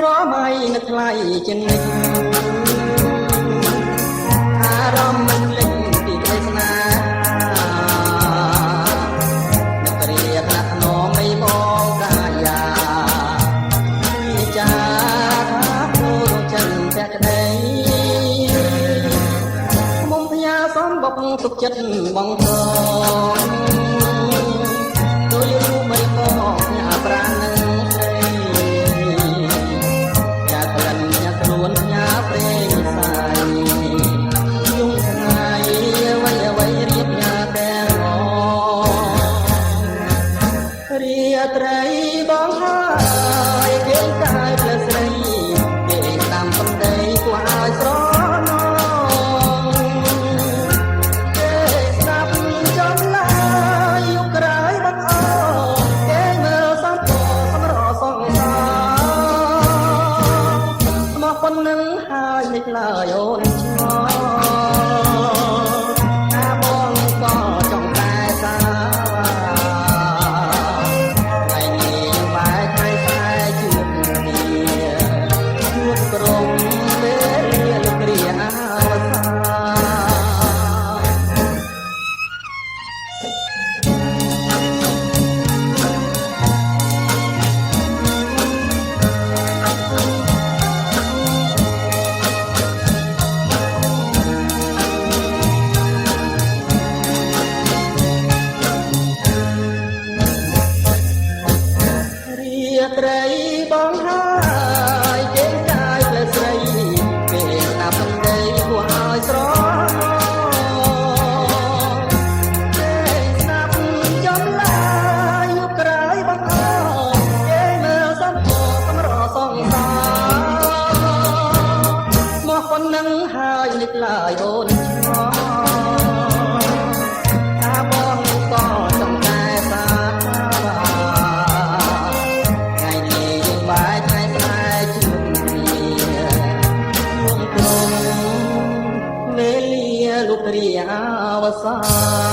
ស្រមៃនឹកថ្លៃជានិច្ចអារម្មណ៍មិនលេចពីក្តីស្នេហ៍នឹករៀបណាស់នំនៃបងកាយាចាថាគូរចិនតែក្តីមុំផ្ញើសំបុកទុកចិត្តបងកងដោយរូបមិនបងផ្ញើប្រាណនឹងត្រីបងហើយគេកាយផ្លែស្រីគេតាមសំដីគួរឲ្យស្រណងគេស្ដាប់ចំឡាយយុគក្រោយបាត់អស់គេមើលសំពោសម្រសងសាមកប៉ុណ្ណឹងហើយមិនឡើយអូនឆ្ងល់អាបងក៏ចង់តែសាត្រីបងហើយគេកាយផ្លែស្រីគេតាមសំដីគួរឲ្យស្រណងគេស្ដាប់ចំឡាយយុគក្រោយបងអស់គេមើលសំពោសម្រសងសាមកប៉ុណ្ណឹងហើយនឹកឡើយអូនឆ្ងល់ថាបងក៏ចង់តែសាលោកគ្រាអវសា